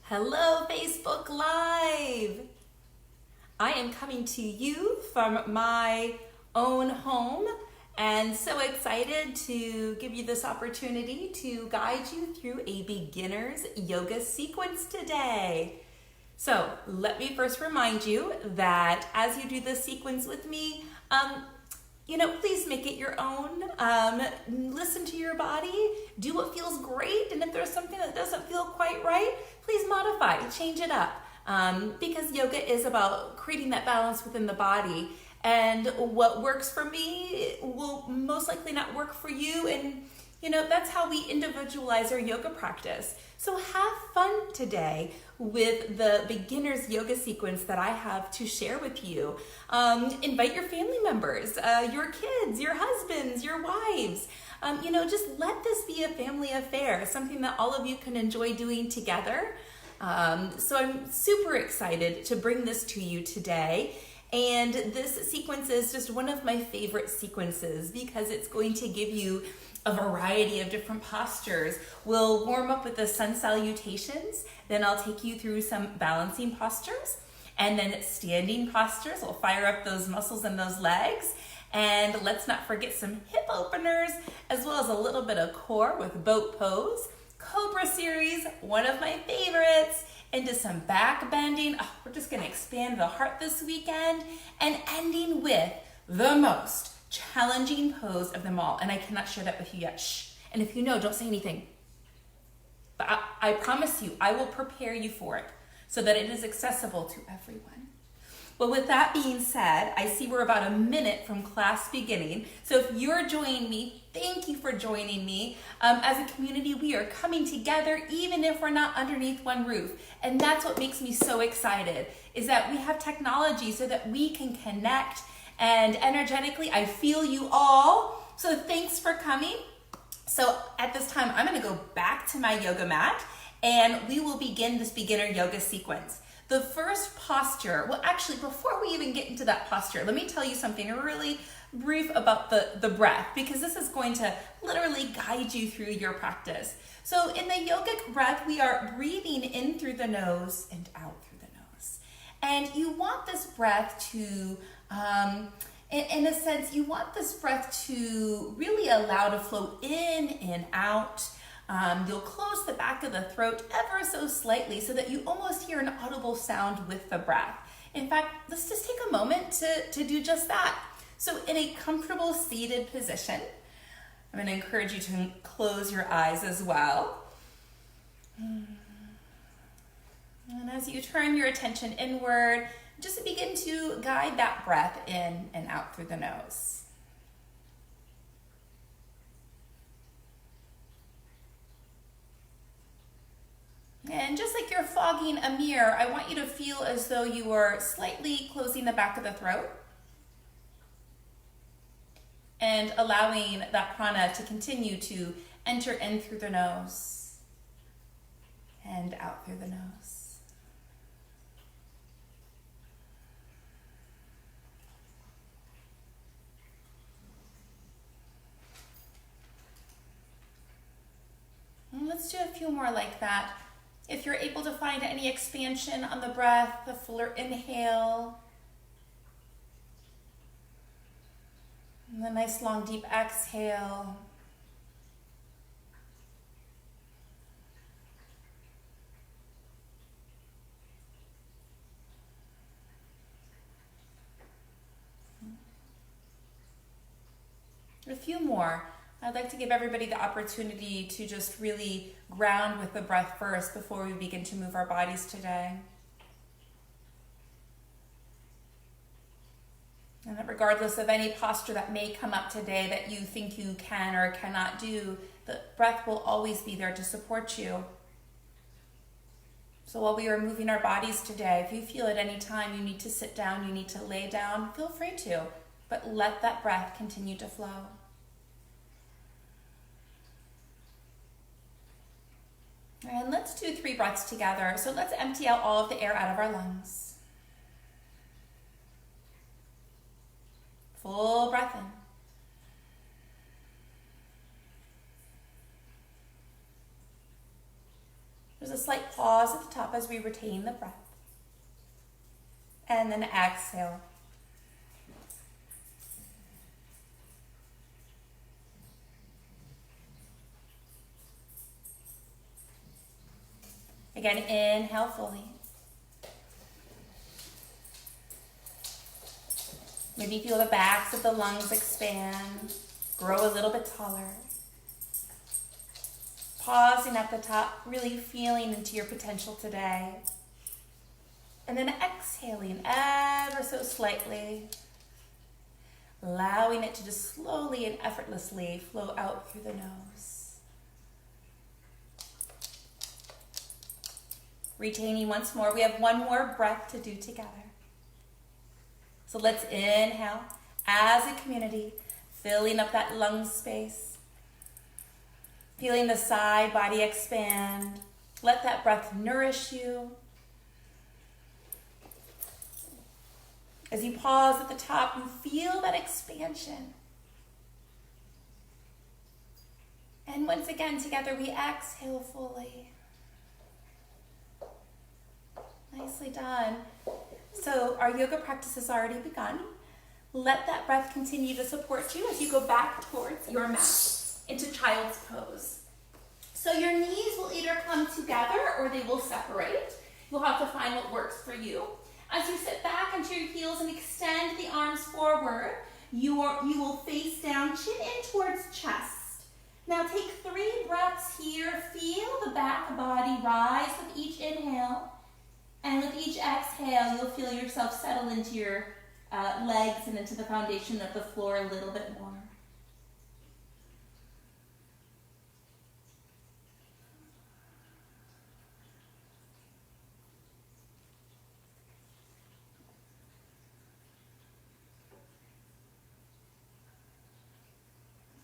Hello, Facebook Live! I am coming to you from my own home and so excited to give you this opportunity to guide you through a beginner's yoga sequence today. So let me first remind you that as you do this sequence with me, please make it your own. Listen to your body, do what feels great, and if there's something that doesn't feel quite right, please modify, change it up. Because yoga is about creating that balance within the body, and what works for me will most likely not work for you, and that's how we individualize our yoga practice. So have fun today with the beginner's yoga sequence that I have to share with you. Invite your family members, your kids, your husbands, your wives. Just let this be a family affair, something that all of you can enjoy doing together. So I'm super excited to bring this to you today. And this sequence is just one of my favorite sequences because it's going to give you a variety of different postures. We'll warm up with the sun salutations, then I'll take you through some balancing postures, and then standing postures. We'll fire up those muscles in those legs, and let's not forget some hip openers, as well as a little bit of core with boat pose, cobra series, one of my favorites, into some back bending. Oh, we're just gonna expand the heart this weekend, and ending with the most challenging pose of them all. And I cannot share that with you yet. Shh. And if you know, don't say anything. But I promise you, I will prepare you for it so that it is accessible to everyone. Well, with that being said, I see we're about a minute from class beginning. So if you're joining me, thank you for joining me. As a community, we are coming together even if we're not underneath one roof. And that's what makes me so excited, is that we have technology so that we can connect. And energetically, I feel you all. So thanks for coming. So at this time, I'm gonna go back to my yoga mat and we will begin this beginner yoga sequence. The first posture, well, actually, before we even get into that posture, let me tell you something really brief about the breath, because this is going to literally guide you through your practice. So in the yogic breath, we are breathing in through the nose and out through the nose. And you want this breath to, in a sense, you want this breath to really allow to flow in and out. You'll close the back of the throat ever so slightly so that you almost hear an audible sound with the breath. In fact, let's just take a moment to do just that. So in a comfortable seated position, I'm going to encourage you to close your eyes as well. And as you turn your attention inward, just begin to guide that breath in and out through the nose. And just like you're fogging a mirror, I want you to feel as though you are slightly closing the back of the throat and allowing that prana to continue to enter in through the nose and out through the nose. And let's do a few more like that. If you're able to find any expansion on the breath, the fuller inhale, and the nice long deep exhale. A few more. I'd like to give everybody the opportunity to just really ground with the breath first before we begin to move our bodies today. And that regardless of any posture that may come up today that you think you can or cannot do, the breath will always be there to support you. So while we are moving our bodies today, if you feel at any time you need to sit down, you need to lay down, feel free to, but let that breath continue to flow. And let's do 3 breaths together. So let's empty out all of the air out of our lungs. Full breath in. There's a slight pause at the top as we retain the breath. And then exhale. Again, inhale fully. Maybe feel the backs of the lungs expand, grow a little bit taller. Pausing at the top, really feeling into your potential today. And then exhaling ever so slightly, allowing it to just slowly and effortlessly flow out through the nose. Retaining once more. We have one more breath to do together. So let's inhale as a community, filling up that lung space. Feeling the side body expand. Let that breath nourish you. As you pause at the top, you feel that expansion. And once again, together we exhale fully. Nicely done. So our yoga practice has already begun. Let that breath continue to support you as you go back towards your mat into child's pose. So your knees will either come together or they will separate. You'll have to find what works for you. As you sit back onto your heels and extend the arms forward, you will face down, chin in towards chest. Now take 3 breaths here. Feel the back body rise with each inhale. And with each exhale, you'll feel yourself settle into your legs and into the foundation of the floor a little bit more.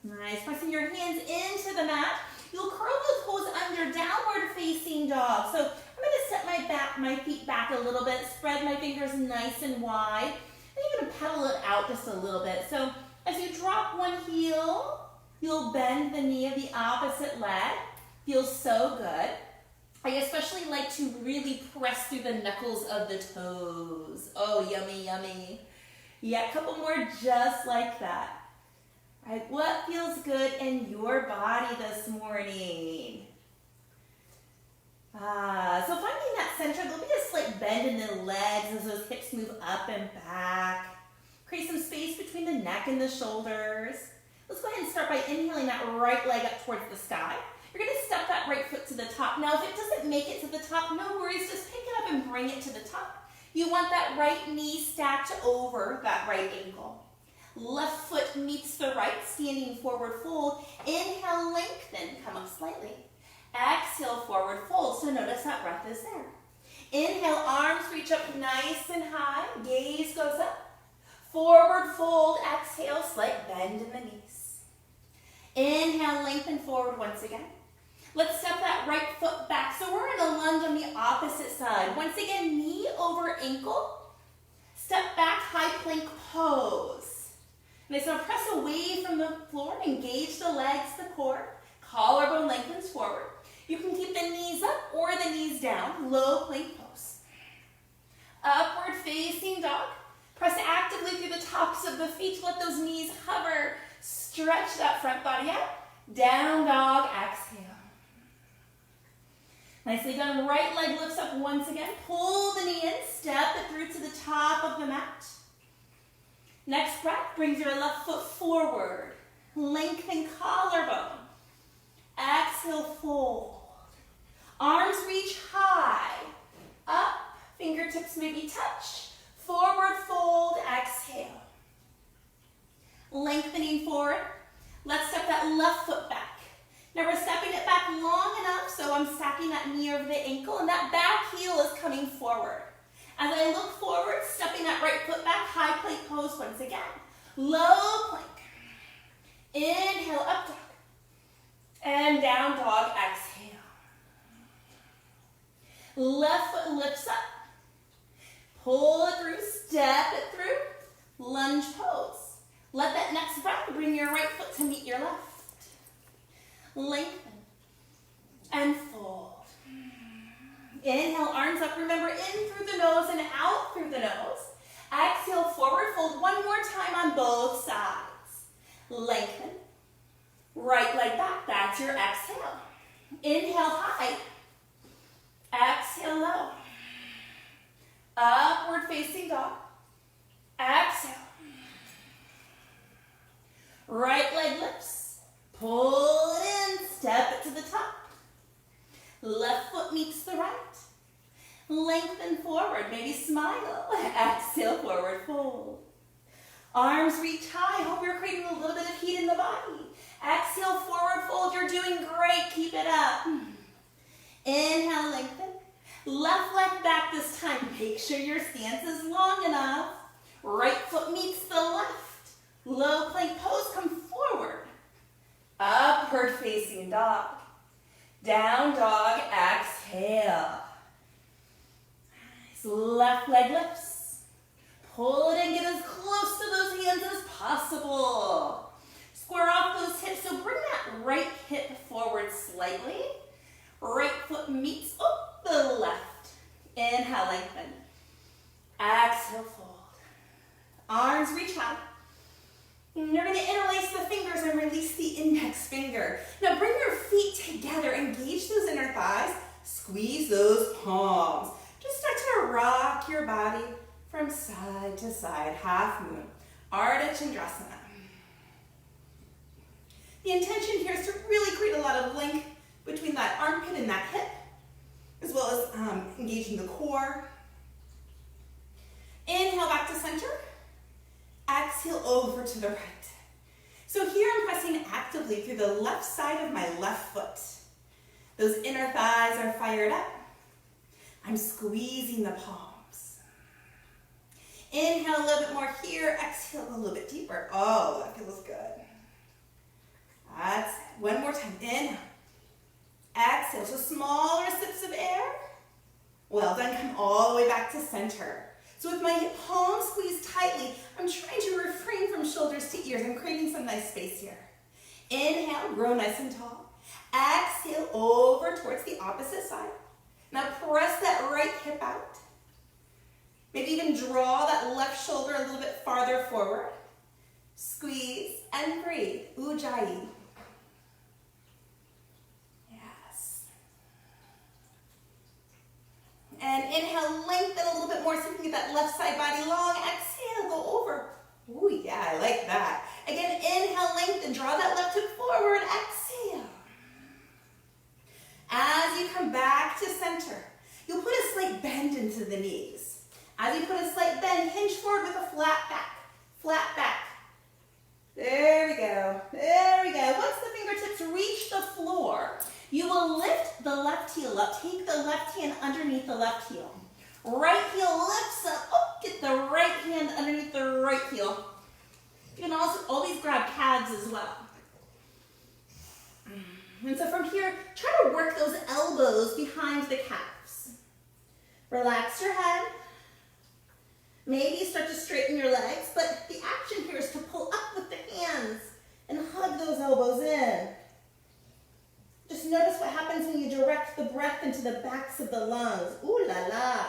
Nice. Pressing your hands into the mat. You'll curl the toes under, downward facing dog. So I'm going to set my feet back a little bit, spread my fingers nice and wide. And you're going to pedal it out just a little bit. So as you drop one heel, you'll bend the knee of the opposite leg. Feels so good. I especially like to really press through the knuckles of the toes. Oh, yummy, yummy. Yeah, a couple more just like that. All right, what feels good in your body this morning? So finding that center, there'll be a slight bend in the legs as those hips move up and back. Create some space between the neck and the shoulders. Let's go ahead and start by inhaling that right leg up towards the sky. You're going to step that right foot to the top. Now, if it doesn't make it to the top, no worries. Just pick it up and bring it to the top. You want that right knee stacked over that right ankle. Left foot meets the right, standing forward fold. Inhale, lengthen, come up slightly. Exhale, forward fold. So notice that breath is there. Inhale, arms reach up nice and high. Gaze goes up. Forward fold, exhale, slight bend in the knees. Inhale, lengthen forward once again. Let's step that right foot back. So we're in a lunge on the opposite side. Once again, knee over ankle. Step back, high plank pose. Nice, now press away from the floor, engage the legs, the core, collarbone lengthens forward. You can keep the knees up or the knees down, low plank pose. Upward facing dog. Press actively through the tops of the feet to let those knees hover. Stretch that front body out. Down dog, exhale. Nicely done, right leg lifts up once again. Pull the knee in, step it through to the top of the mat. Next breath, brings your left foot forward. Lengthen collarbone. Exhale, fold. Arms reach high. Up, fingertips maybe touch. Forward fold, exhale. Lengthening forward. Let's step that left foot back. Now we're stepping it back long enough so I'm stacking that knee over the ankle and that back heel is coming forward. As I look forward, stepping that right foot back, high plank pose once again. Low plank. Inhale, up dog. And down dog, exhale. Left foot lifts up. Pull it through, step it through. Lunge pose. Let that next breath bring your right foot to meet your left. Lengthen and fold. Inhale, arms up. Remember, in through the nose and out through the nose. Exhale, forward fold one more time on both sides. Lengthen. Right leg back. That's your exhale. Inhale, high. Exhale, low. Upward facing dog. Exhale. Right leg lifts. Pull it in. Step it to the top. Left foot meets the right. Lengthen forward. Maybe smile. Exhale, forward fold. Arms reach high. Hope you're creating a little bit of heat in the body. Exhale, forward fold. You're doing great. Keep it up. Inhale, lengthen. Left leg back this time. Make sure your stance is long enough. Right foot meets the left. Low plank pose. Come forward. Upward facing dog. Down dog. Exhale. Nice. Left leg lifts. Pull it in. Get as close to those hands as possible. Square off those hips. So bring that right hip forward slightly. Right foot meets the left. Inhale, lengthen. Exhale, fold. Arms reach high. And you're going to interlace the fingers and release the index finger. Now bring your feet together. Engage those inner thighs. Squeeze those palms. Just start to rock your body from side to side. Half moon. Ardha Chandrasana. The intention here is to really create a lot of length between that armpit and that hip, as well as engaging the core. Inhale back to center. Exhale over to the right. So here I'm pressing actively through the left side of my left foot. Those inner thighs are fired up. I'm squeezing the palms. Inhale a little bit more here. Exhale a little bit deeper. Oh, that feels good. That's it. One more time. Inhale. Exhale. So smaller sips of air. Well done. Come all the way back to center. So with my palms squeezed tightly, I'm trying to refrain from shoulders to ears. I'm creating some nice space here. Inhale, grow nice and tall. Exhale, over towards the opposite side. Now press that right hip out. Maybe even draw that left shoulder a little bit farther forward. Squeeze and breathe. Ujjayi. Yes. And inhale, lengthen a little bit more so you can get that left side body long. Exhale, go over. Ooh, yeah, I like that. Again, inhale, lengthen. Draw that left hip forward. Exhale. As you come back to center, you'll put a slight bend into the knees. As you put a slight bend, hinge forward with a flat back. Flat back. There we go. There we go. Once the fingertips reach the floor, you will lift the left heel up. Take the left hand underneath the left heel. Right heel lifts up. Oh, get the right hand underneath the right heel. You can also always grab calves as well. And so from here, try to work those elbows behind the calves. Relax your head. Maybe start to straighten your legs, but the action here is to pull up with the hands and hug those elbows in. Just notice what happens when you direct the breath into the backs of the lungs. Ooh la la.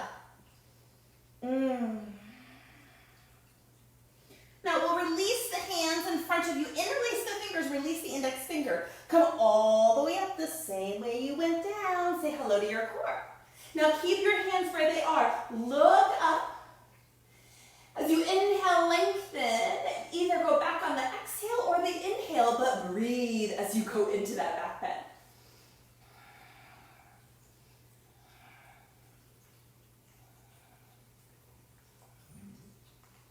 Now we'll release the hands in front of you. Interlace the fingers, release the index finger. Come all the way up the same way you went down. Say hello to your core. Now keep your hands where they are. Look up. As you inhale, lengthen. Either go back on the exhale or the inhale, but breathe as you go into that back bend.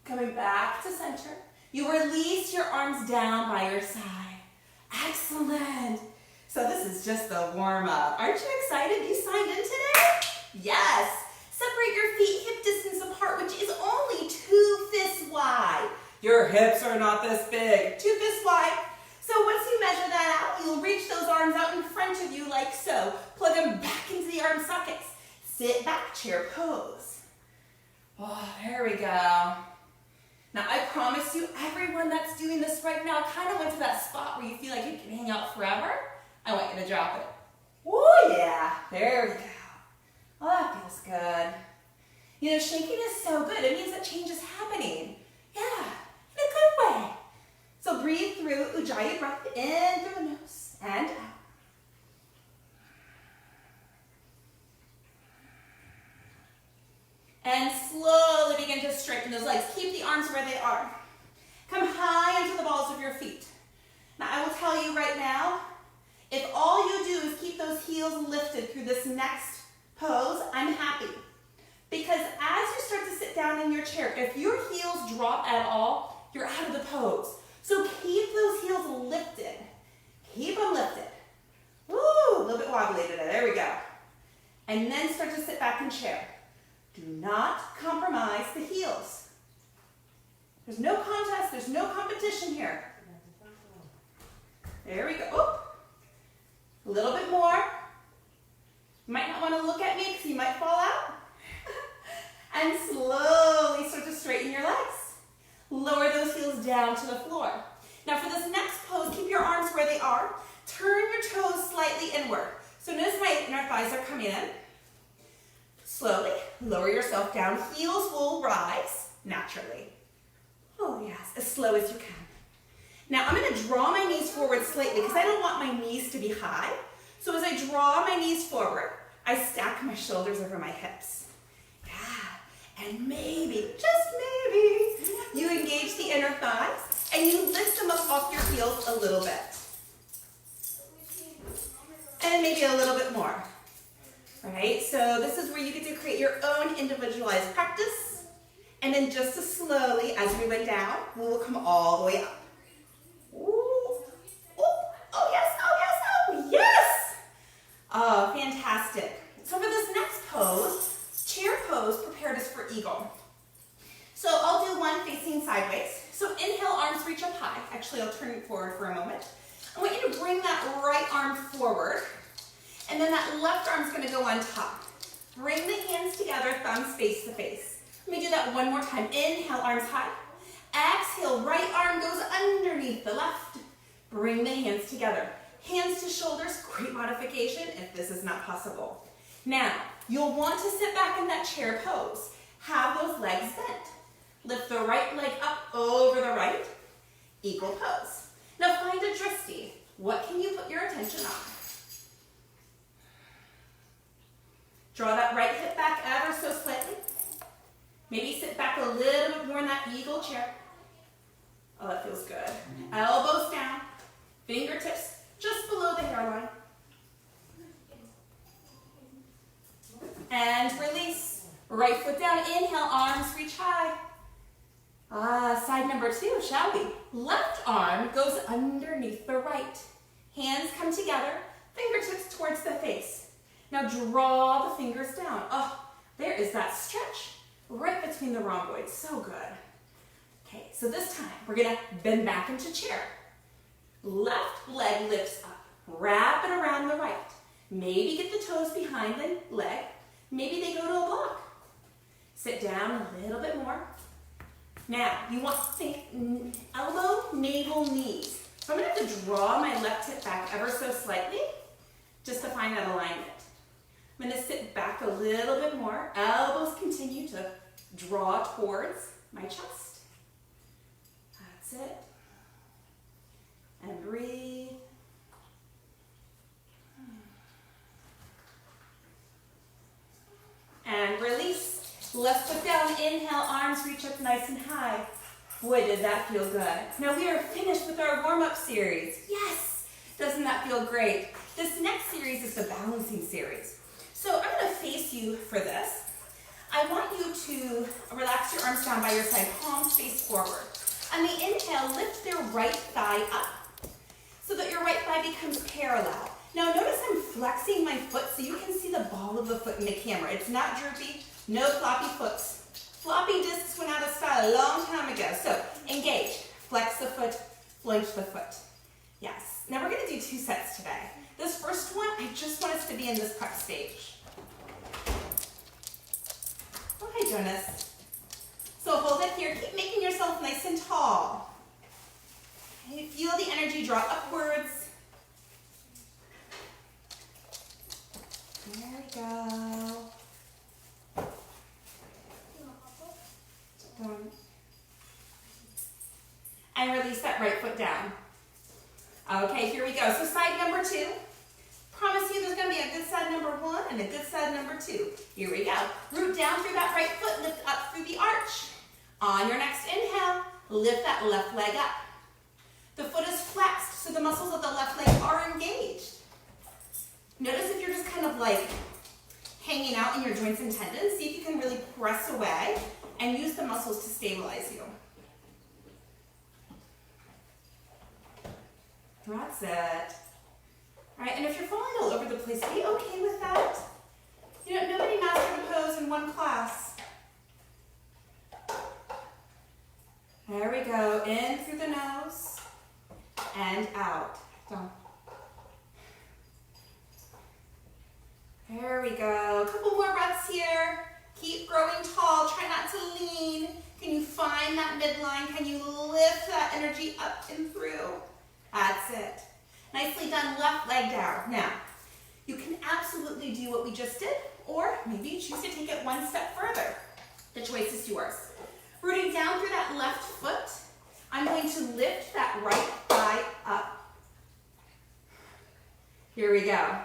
Coming back to center. You release your arms down by your side. Excellent. So this is just the warm-up. Aren't you excited you signed in today? Yes. Separate your feet hip distance apart, which is only 2 fists wide. Your hips are not this big. 2 fists wide. So once you measure that out, you'll reach those arms out in front of you like so. Plug them back into the arm sockets. Sit back, chair pose. Oh, there we go. Now I promise you, everyone that's doing this right now kind of went to that spot where you feel like you can hang out forever. I want you to drop it. Oh yeah, there we go. Oh, that feels good. You know, shaking is so good. It means that change is happening. Yeah, in a good way. So breathe through Ujjayi breath in through the nose and out. And slowly begin to straighten those legs. Keep the arms where they are. Come high into the balls of your feet. Now I will tell you right now, if all you do is keep those heels lifted through this next pose, I'm happy. Because as you start to sit down in your chair, if your heels drop at all, you're out of the pose. So keep those heels lifted. Keep them lifted. Woo, a little bit wobbly today. There we go. And then start to sit back in chair. Do not compromise the heels. There's no contest. There's no competition here. There we go. Oop. A little bit more. You might not want to look at me because you might fall out. And slowly start to straighten your legs. Lower those heels down to the floor. Now for this next pose, keep your arms where they are. Turn your toes slightly inward. So notice my inner thighs are coming in. Slowly lower yourself down. Heels will rise naturally. Oh yes, as slow as you can. Now I'm going to draw my knees forward slightly because I don't want my knees to be high. So as I draw my knees forward, I stack my shoulders over my hips. Yeah, and maybe, just maybe, you engage the inner thighs and you lift them up off your heels a little bit. And maybe a little bit more. Right, so this is where you get to create your own individualized practice. And then just as slowly as we went down, we will come all the way up. Ooh. Ooh. Oh yes, oh yes, oh yes! Oh, fantastic. So for this next pose, chair pose prepared us for eagle. So I'll do one facing sideways. So inhale, arms reach up high. Actually, I'll turn it forward for a moment. I want you to bring that right arm forward. And then that left arm's going to go on top. Bring the hands together, thumbs face to face. Let me do that one more time. Inhale, arms high. Exhale, right arm goes underneath the left. Bring the hands together. Hands to shoulders, great modification if this is not possible. Now, you'll want to sit back in that chair pose. Have those legs bent. Lift the right leg up over the right. Eagle pose. Now find a drishti. What can you put your attention on? Draw that right hip back ever so slightly. Maybe sit back a little bit more in that eagle chair. Oh, that feels good. Elbows down, fingertips just below the hairline. And release. Right foot down, inhale, arms reach high. Side number 2, shall we? Left arm goes underneath the right. Hands come together, fingertips towards the face. Now draw the fingers down. Oh, there is that stretch right between the rhomboids. So good. Okay, so this time we're going to bend back into chair. Left leg lifts up. Wrap it around the right. Maybe get the toes behind the leg. Maybe they go to a block. Sit down a little bit more. Now, you want to think elbow, navel, knees. So I'm going to have to draw my left hip back ever so slightly just to find that alignment. I'm going to sit back a little bit more. Elbows continue to draw towards my chest. That's it. And breathe. And release. Left foot down. Inhale, arms reach up nice and high. Boy, did that feel good. Now we are finished with our warm-up series. Yes! Doesn't that feel great? This next series is the balancing series. So I'm going to face you for this. I want you to relax your arms down by your side, palms face forward. On the inhale, lift your right thigh up so that your right thigh becomes parallel. Now notice I'm flexing my foot so you can see the ball of the foot in the camera. It's not droopy, no floppy foots. Floppy discs went out of style a long time ago. So engage, flex the foot, flinch the foot. Yes. Now we're going to do 2 sets today. This first one, I just want us to be in this prep stage. Oh, hi, Jonas. So hold it here. Keep making yourself nice and tall. Okay, feel the energy draw upwards. There we go. Down. And release that right foot down. Okay, here we go. So side number 2. Promise you there's going to be a good side number 1 and a good side number 2. Here we go. Root down through that right foot, lift up through the arch. On your next inhale, lift that left leg up. The foot is flexed, so the muscles of the left leg are engaged. Notice if you're just kind of like hanging out in your joints and tendons, see if you can really press away and use the muscles to stabilize you. That's it. All right, and if you're falling all over the place, be okay with that. You know, nobody mastered a pose in one class. There we go, in through the nose and out. Down. There we go. A couple more breaths here. Keep growing tall. Try not to lean. Can you find that midline? Can you lift that energy up and through? That's it. Nicely done. Left leg down. Now, you can absolutely do what we just did, or maybe you choose to take it one step further. The choice is yours. Rooting down through that left foot, I'm going to lift that right thigh up. Here we go.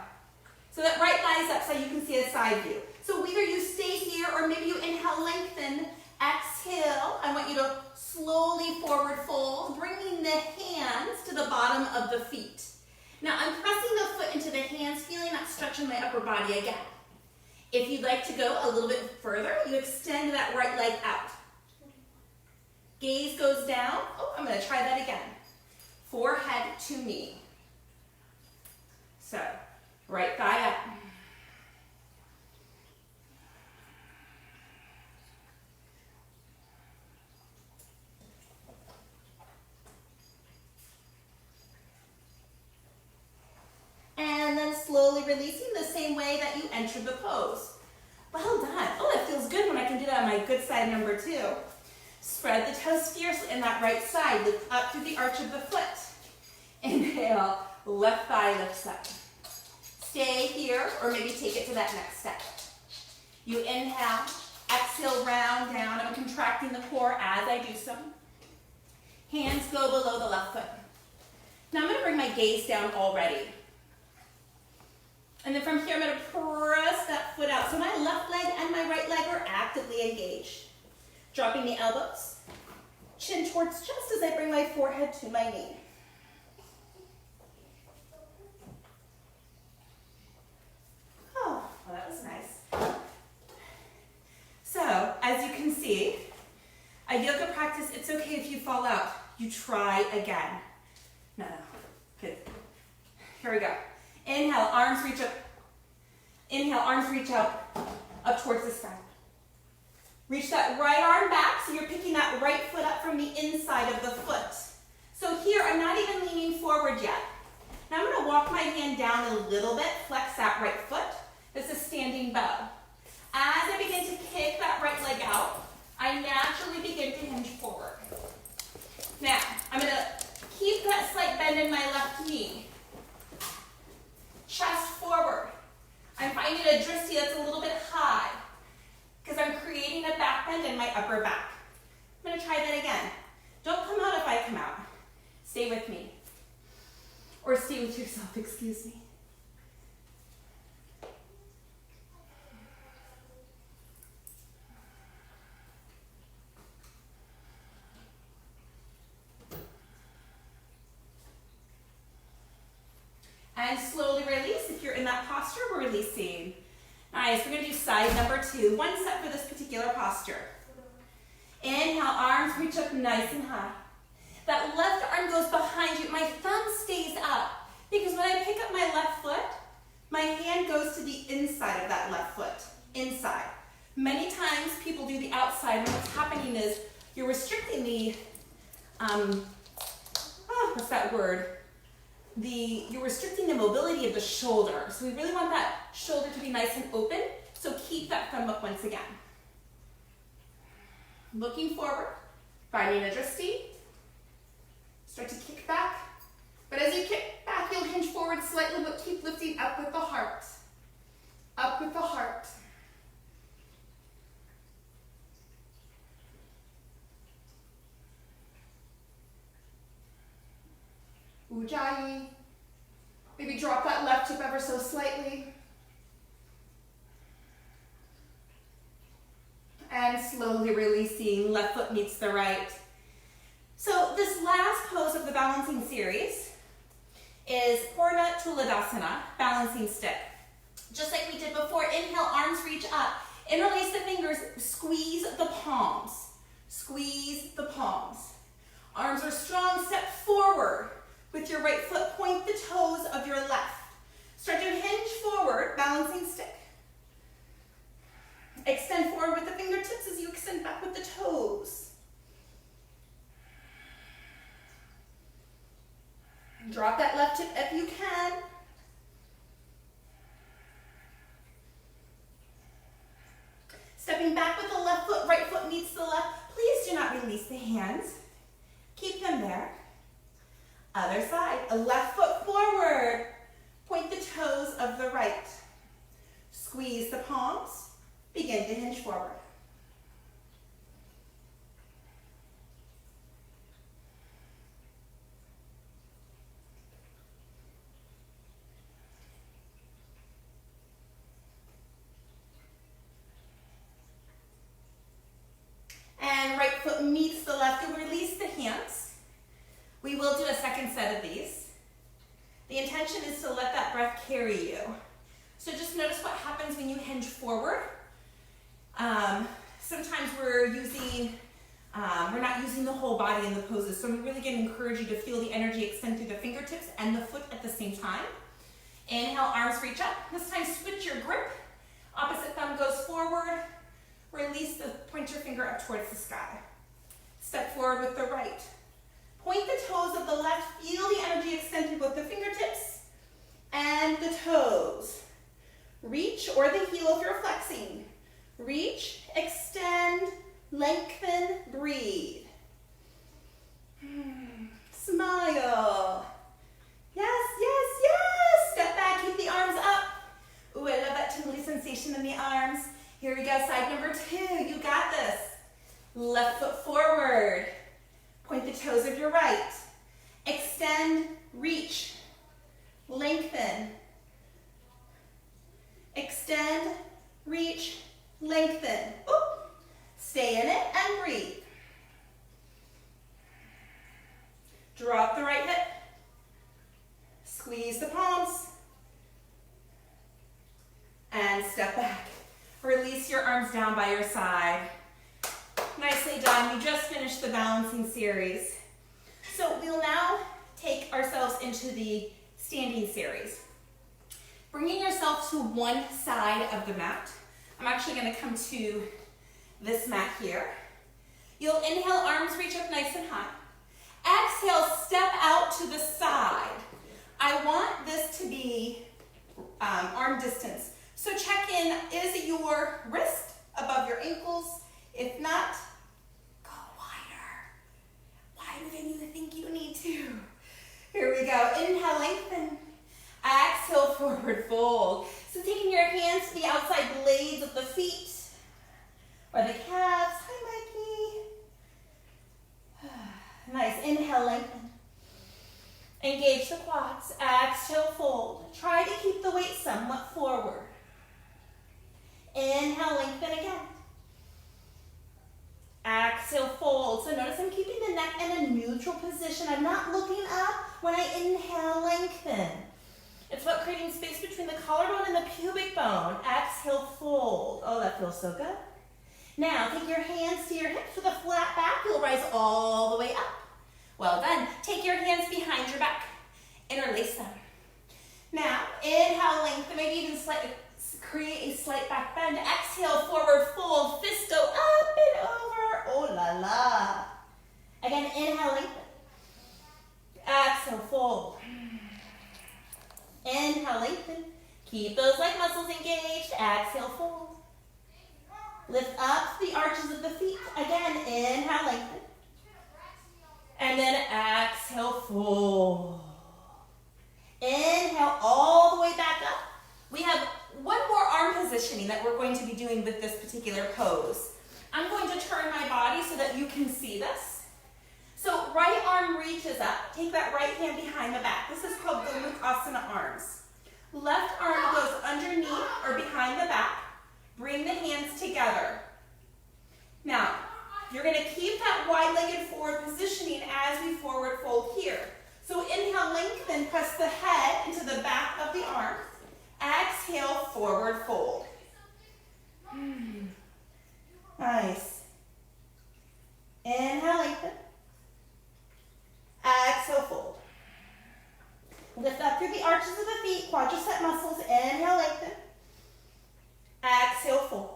So that right thigh's up so you can see a side view. So either you stay here or maybe you inhale, lengthen, exhale. I want you to slowly forward fold, bringing the hands to the bottom of the feet. Now I'm pressing the foot into the hands, feeling that stretch in my upper body again. If you'd like to go a little bit further, you extend that right leg out. Gaze goes down. Oh, I'm going to try that again. Forehead to knee. So, right thigh up. And then slowly releasing the same way that you entered the pose. Well done. Oh, it feels good when I can do that on my good side number 2. Spread the toes fiercely in that right side. Lift up through the arch of the foot. Inhale, left thigh lifts up. Stay here, or maybe take it to that next step. You inhale, exhale, round down. I'm contracting the core as I do so. Hands go below the left foot. Now I'm going to bring my gaze down already. And then from here, I'm going to press that foot out. So my left leg and my right leg are actively engaged. Dropping the elbows, chin towards chest as I bring my forehead to my knee. Oh, well, that was nice. So, as you can see, a yoga practice, it's okay if you fall out. You try again. No. Good. Here we go. Inhale, arms reach up. Inhale, arms reach up towards the sky. Reach that right arm back, so you're picking that right foot up from the inside of the foot. So here, I'm not even leaning forward yet. Now I'm going to walk my hand down a little bit, flex that right foot. This is standing bow. As I begin to kick that right leg out, I naturally begin to hinge forward. Now, I'm going to keep that slight bend in my left knee. Chest forward. I'm finding a drishti that's a little bit high, because I'm creating a back bend in my upper back. I'm going to try that again. Don't come out if I come out. Stay with me. Or stay with yourself, excuse me. And slowly release. If you're in that posture, we're releasing. Nice, we're going to do side number 2. One set for this particular posture. Inhale, arms reach up nice and high. That left arm goes behind you. My thumb stays up. Because when I pick up my left foot, my hand goes to the inside of that left foot. Inside. Many times people do the outside, and what's happening is you're restricting the, what's that word? You're restricting the mobility of the shoulder. So we really want that shoulder to be nice and open. So keep that thumb up once again. Looking forward, finding a drishti. Start to kick back. But as you kick back, you'll hinge forward slightly, but keep lifting up with the heart. Up with the heart. Ujjayi. Maybe drop that left hip ever so slightly. And slowly releasing, left foot meets the right. So this last pose of the balancing series is Purna Tuladasana, balancing stick. Just like we did before, inhale, arms reach up. Interlace the fingers, squeeze the palms. Squeeze the palms. Arms are strong, step forward. With your right foot, point the toes of your left. Start to hinge forward, balancing stick. Extend forward with the fingertips as you extend back with the toes. Drop that left hip if you can. Stepping back with the left foot, right foot meets the left. Please do not release the hands. Keep them there. Other side, a left foot forward. Point the toes of the right. Squeeze the palms. Begin to hinge forward. And right foot meets the left. You'll release the hands. We will do a second set of these. The intention is to let that breath carry you. So just notice what happens when you hinge forward. Sometimes we're not using the whole body in the poses, so I'm really going to encourage you to feel the energy extend through the fingertips and the foot at the same time. Inhale, arms reach up. This time switch your grip. Opposite thumb goes forward. Release the pointer finger up towards the sky. Step forward with the right. Point the toes of the left. Feel the energy extend through both the fingertips and the toes. Reach, or the heel if you're flexing. Reach, extend, lengthen, breathe. Smile. Yes, yes, yes. Step back, keep the arms up. Ooh, I love that tingly sensation in the arms. Here we go, side number 2. You got this. Left foot forward. Point the toes of your right. Extend, reach, lengthen. Extend, reach, lengthen. Oop. Stay in it and breathe. Drop the right hip. Squeeze the palms. And step back. Release your arms down by your side. Nicely done. You just finished the balancing series. So we'll now take ourselves into the standing series. Bringing yourself to one side of the mat. I'm actually going to come to this mat here. You'll inhale, arms reach up nice and high. Exhale, step out to the side. I want this to be arm distance. So check in, is your wrist above your ankles? If not, go wider than you think you need to. Here we go, inhale, lengthen. Exhale, forward fold. So taking your hands to the outside blades of the feet or the calves. Hi, Mikey. Nice, inhale, lengthen. Engage the quads, exhale, fold. Try to keep the weight somewhat forward. Inhale, lengthen again. Exhale, fold. So notice I'm keeping the neck in a neutral position. I'm not looking up when I inhale, lengthen. It's about creating space between the collarbone and the pubic bone. Exhale, fold. Oh, that feels so good. Now, take your hands to your hips with a flat back. You'll rise all the way up. Well done. Take your hands behind your back. Interlace them. Now, inhale, lengthen, maybe even create a slight back bend. Exhale, forward fold. Fists go up and over. Oh la la. Again, inhale, lengthen. Exhale, fold. Inhale, lengthen. Keep those leg muscles engaged. Exhale, fold. Lift up the arches of the feet. Again, inhale, lengthen. And then exhale, fold. Inhale all the way back up. We have one more arm positioning that we're going to be doing with this particular pose. I'm going to turn my body so that you can see this. So right arm reaches up. Take that right hand behind the back. Uttanasana arms. Left arm goes underneath or behind the back. Bring the hands together. Now, you're going to keep that wide-legged forward positioning as we forward fold here. So inhale, lengthen, press the head into the back of the arm. Exhale, forward fold. Nice. Inhale, lengthen. Exhale, fold. Lift up through the arches of the feet, quadricep muscles. Inhale, lengthen. Exhale, fold.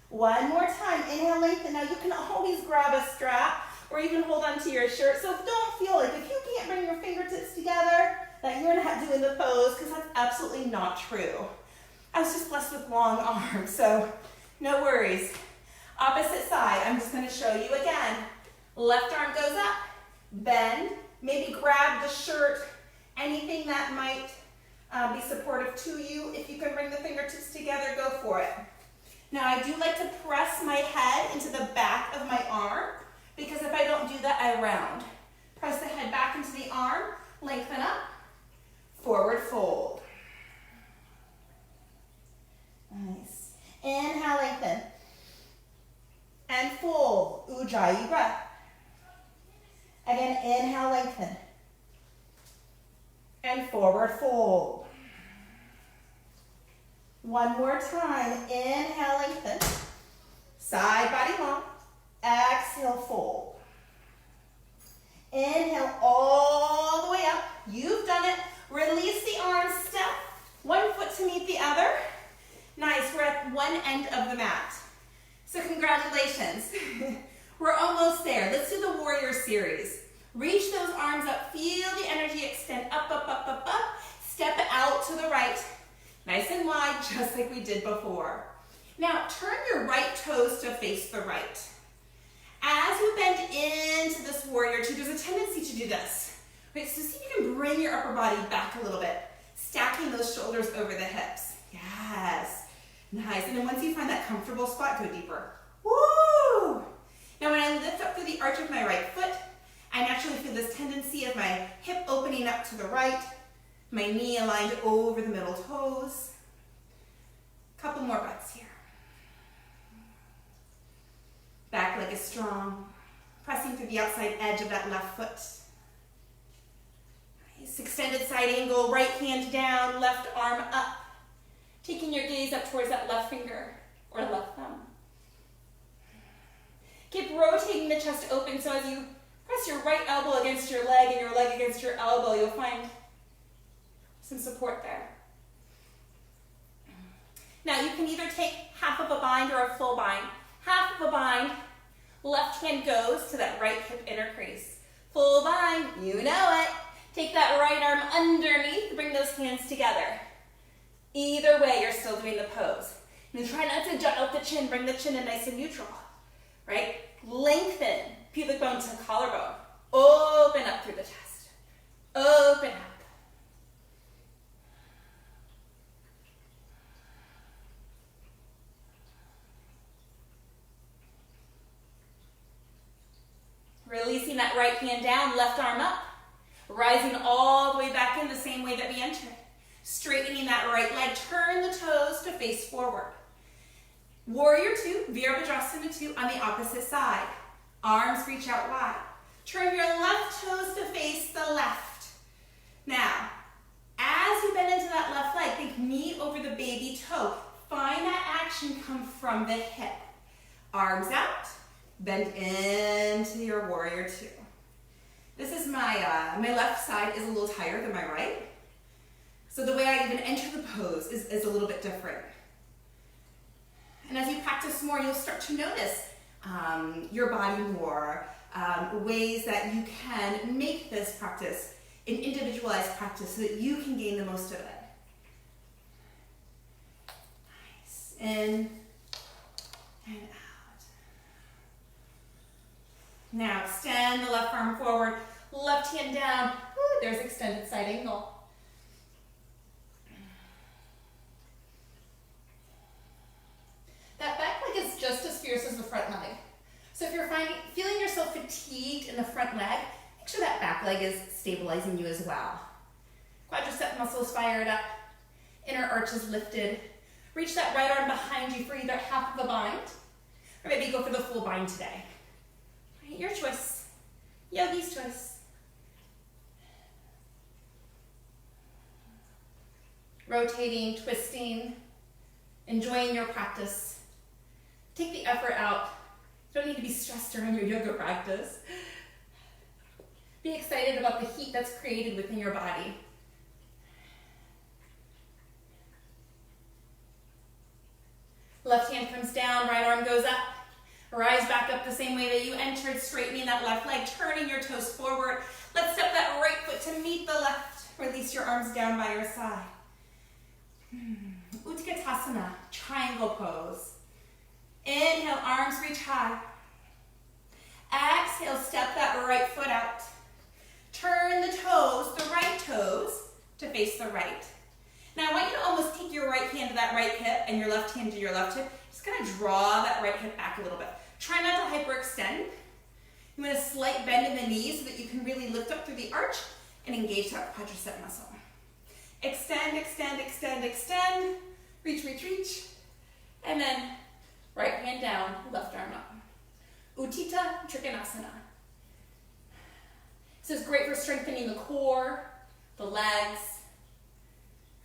One more time. Inhale, lengthen. Now you can always grab a strap or even hold onto your shirt. So don't feel like if you can't bring your fingertips together that you're not doing the pose, because that's absolutely not true. I was just blessed with long arms, so no worries. Opposite side, I'm just going to show you again. Left arm goes up, bend, maybe grab the shirt, anything that might be supportive to you. If you can bring the fingertips together, go for it. Now I do like to press my head into the back of my arm, because if I don't do that, I round. Press the head back into the arm, lengthen up, forward fold. Nice. Inhale, lengthen. And fold, Ujjayi breath. Again, inhale, lengthen. And forward fold. One more time. Inhale, lengthen. Side body long. Exhale, fold. Inhale all the way up. You've done it. Release the arms, step one foot to meet the other. Nice, we're at one end of the mat. So congratulations. We're almost there. Let's do the warrior series. Reach those arms up, feel the energy extend up, up, up, up, up. Step it out to the right. Nice and wide, just like we did before. Now, turn your right toes to face the right. As you bend into this warrior two, there's a tendency to do this. Right, so see if you can bring your upper body back a little bit, stacking those shoulders over the hips. Yes, nice. And then once you find that comfortable spot, go deeper. Woo! Now when I lift up through the arch of my right foot, I naturally feel this tendency of my hip opening up to the right, my knee aligned over the middle toes. Couple more breaths here. Back leg is strong, pressing through the outside edge of that left foot. Nice, extended side angle, right hand down, left arm up. Taking your gaze up towards that left finger or left thumb. Keep rotating the chest open, so as you press your right elbow against your leg and your leg against your elbow, you'll find some support there. Now you can either take half of a bind or a full bind. Half of a bind, left hand goes to that right hip inner crease. Full bind, you know it. Take that right arm underneath, bring those hands together. Either way, you're still doing the pose. And try not to jut out the chin, bring the chin in nice and neutral. Right? Lengthen pubic bone to collarbone. Open up through the chest. Open up. Releasing that right hand down, left arm up. Rising all the way back in the same way that we entered. Straightening that right leg, turn the toes to face forward. Warrior two, Virabhadrasana 2 on the opposite side. Arms reach out wide. Turn your left toes to face the left. Now, as you bend into that left leg, think knee over the baby toe. Find that action come from the hip. Arms out, bend into your warrior two. This is my left side is a little higher than my right. So the way I even enter the pose is a little bit different. And as you practice more, you'll start to notice your body more, ways that you can make this practice an individualized practice so that you can gain the most of it. Nice. In and out. Now extend the left arm forward, left hand down. Woo, there's extended side angle. That back leg is just as fierce as the front leg. So if you're feeling yourself fatigued in the front leg, make Make sure that back leg is stabilizing you as well. Quadricep muscles fired up, inner arches lifted. Reach that right arm behind you for either half of a bind, or maybe go for the full bind today. Right, your choice, yogi's choice. Rotating, twisting, enjoying your practice. Take the effort out. You don't need to be stressed around your yoga practice. Be excited about the heat that's created within your body. Left hand comes down, right arm goes up. Rise back up the same way that you entered, straightening that left leg, turning your toes forward. Let's step that right foot to meet the left. Release your arms down by your side. Utkatasana, triangle pose. Inhale, arms reach high. Exhale, step that right foot out. Turn the toes, the right toes, to face the right. Now I want you to almost take your right hand to that right hip and your left hand to your left hip. Just kind of draw that right hip back a little bit. Try not to hyperextend. You want a slight bend in the knees so that you can really lift up through the arch and engage that quadricep muscle. Extend, extend, extend, extend. Reach, reach, reach. And then right hand down, left arm up. Utthita Trikonasana. This is great for strengthening the core, the legs,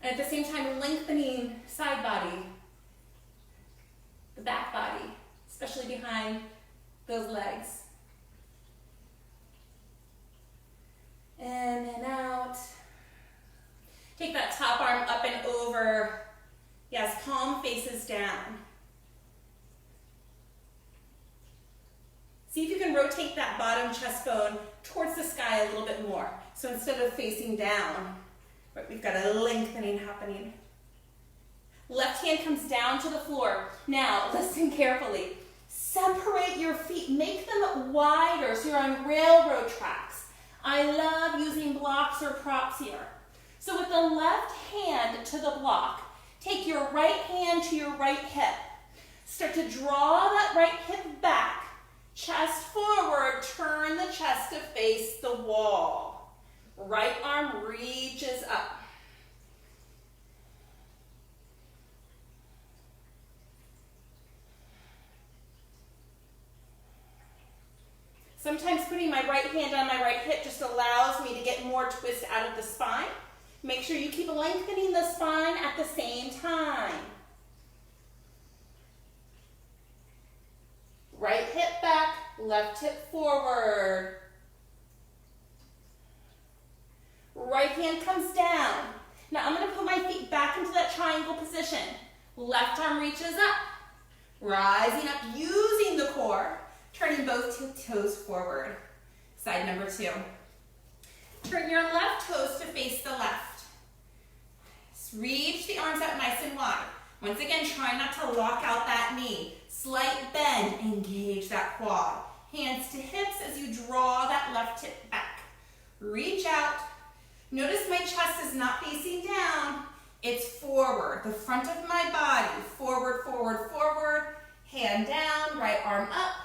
and at the same time lengthening side body, the back body, especially behind those legs. In and out. Take that top arm up and over. Yes, palm faces down. See if you can rotate that bottom chest bone towards the sky a little bit more. So instead of facing down, right, we've got a lengthening happening. Left hand comes down to the floor. Now, listen carefully. Separate your feet. Make them wider so you're on railroad tracks. I love using blocks or props here. So with the left hand to the block, take your right hand to your right hip. Start to draw that right hip back. Chest forward, turn the chest to face the wall. Right arm reaches up. Sometimes putting my right hand on my right hip just allows me to get more twist out of the spine. Make sure you keep lengthening the spine at the same time. Right hip back, left hip forward. Right hand comes down. Now I'm going to put my feet back into that triangle position. Left arm reaches up. Rising up, using the core. Turning both toes forward. Side number 2. Turn your left toes to face the left. Reach the arms out nice and wide. Once again, try not to lock out that knee. Slight bend, engage that quad. Hands to hips as you draw that left hip back. Reach out. Notice my chest is not facing down. It's forward, the front of my body. Forward, forward, forward. Hand down, right arm up.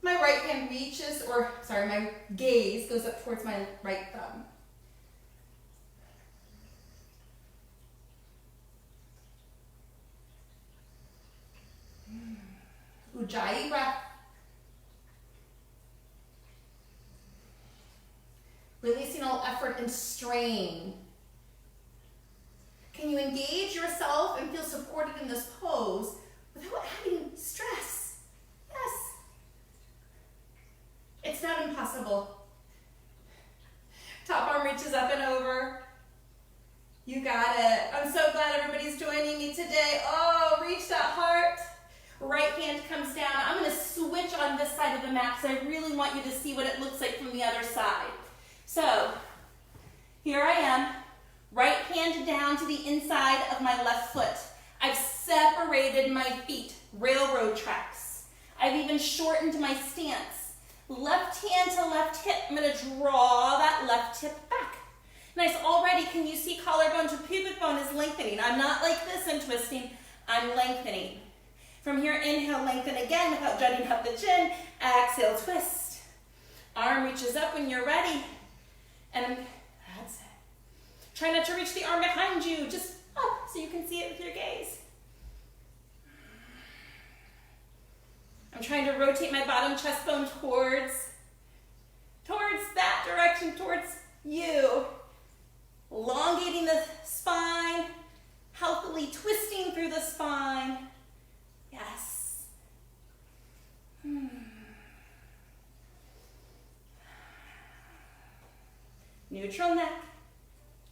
My right hand reaches, my gaze goes up towards my right thumb. Ujjayi breath. Releasing all effort and strain. Can you engage yourself and feel supported in this pose without adding stress? Yes. It's not impossible. Top arm reaches up and over. You got it. I'm so glad everybody's joining me today. Oh, reach that heart. Right hand comes down. I'm going to switch on this side of the mat because I really want you to see what it looks like from the other side. So, here I am. Right hand down to the inside of my left foot. I've separated my feet, railroad tracks. I've even shortened my stance. Left hand to left hip. I'm going to draw that left hip back. Nice. Already, can you see collarbone to pubic bone is lengthening? I'm not like this and twisting. I'm lengthening. From here, inhale, lengthen again without jutting up the chin. Exhale, twist. Arm reaches up when you're ready. And that's it. Try not to reach the arm behind you, just up so you can see it with your gaze. I'm trying to rotate my bottom chest bone towards that direction, towards you. Elongating the spine, healthily twisting through the spine. Yes. Neutral neck.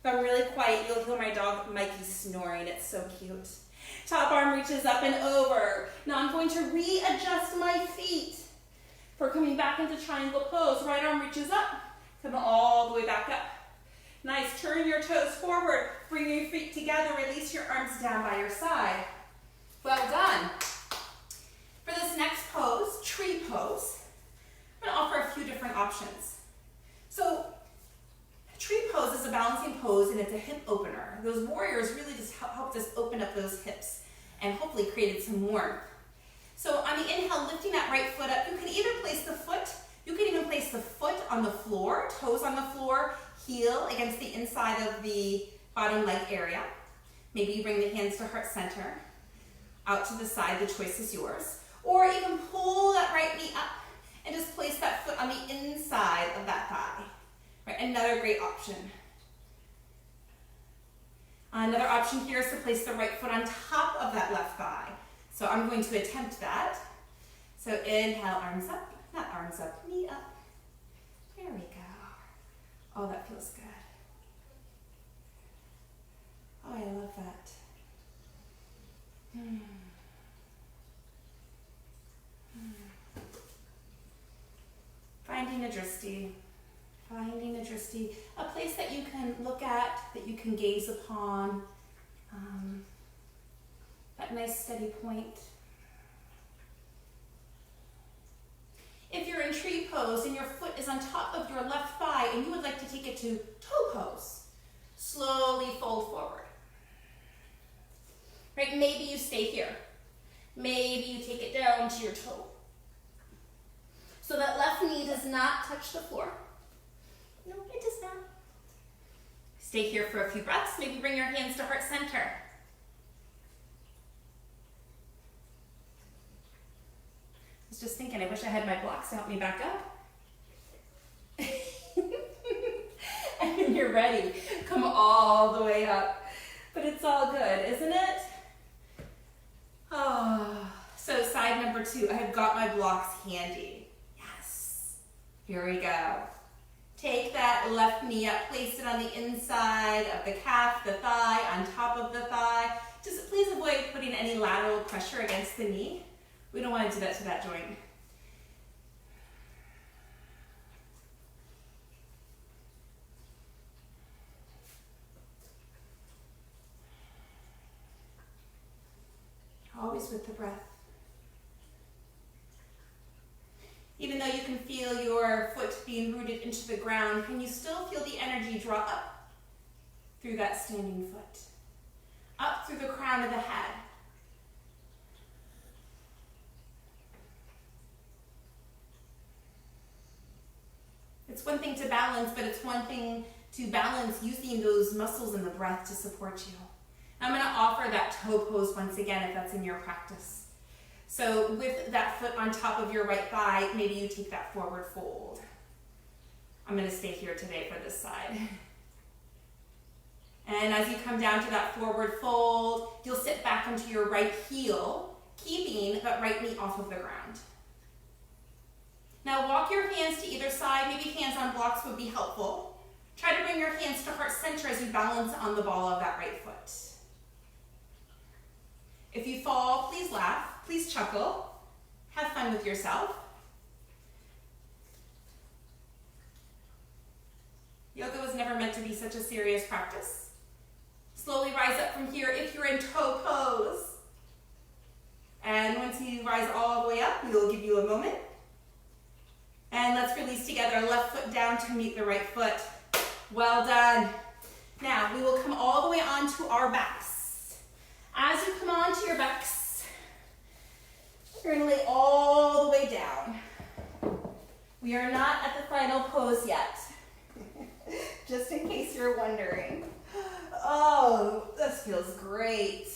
If I'm really quiet, you'll hear my dog Mikey snoring. It's so cute. Top arm reaches up and over. Now I'm going to readjust my feet. For coming back into triangle pose, right arm reaches up. Come all the way back up. Nice, turn your toes forward. Bring your feet together. Release your arms down by your side. Well done. For this next pose, tree pose, I'm going to offer a few different options. So, tree pose is a balancing pose and it's a hip opener. Those warriors really just helped us open up those hips and hopefully created some warmth. So on the inhale, lifting that right foot up, you can either place the foot, you can even place the foot on the floor, toes on the floor, heel against the inside of the bottom leg area. Maybe you bring the hands to heart center, out to the side, the choice is yours. Or even pull that right knee up and just place that foot on the inside of that thigh. Right, another great option. Another option here is to place the right foot on top of that left thigh. So I'm going to attempt that. So inhale, arms up, not arms up, knee up. There we go. Oh, that feels good. Oh, I love that. Finding a drishti. Finding a drishti, a place that you can look at, that you can gaze upon, that nice steady point. If you're in tree pose and your foot is on top of your left thigh and you would like to take it to toe pose, slowly fold forward. Right, maybe you stay here. Maybe you take it down to your toe. So that left knee does not touch the floor. No, it does not. Stay here for a few breaths. Maybe bring your hands to heart center. I was just thinking, I wish I had my blocks to help me back up. And when you're ready, come all the way up. But it's all good, isn't it? Oh, so side number 2, I have got my blocks handy. Yes. Here we go. Take that left knee up, place it on the inside of the calf, the thigh, on top of the thigh. Just please avoid putting any lateral pressure against the knee. We don't want to do that to that joint. Always with the breath. Even though you can feel your foot being rooted into the ground, can you still feel the energy draw up through that standing foot? Up through the crown of the head. It's one thing to balance, but it's one thing to balance using those muscles and the breath to support you. I'm going to offer that toe pose once again if that's in your practice. So with that foot on top of your right thigh, maybe you take that forward fold. I'm going to stay here today for this side. And as you come down to that forward fold, you'll sit back onto your right heel, keeping that right knee off of the ground. Now walk your hands to either side. Maybe hands on blocks would be helpful. Try to bring your hands to heart center as you balance on the ball of that right foot. If you fall, please laugh. Please chuckle. Have fun with yourself. Yoga was never meant to be such a serious practice. Slowly rise up from here if you're in toe pose. And once you rise all the way up, we'll give you a moment. And let's release together, left foot down to meet the right foot. Well done. Now, we will come all the way onto our backs. As you come onto your backs, you're going to lay all the way down. We are not at the you're wondering. Oh, this feels great.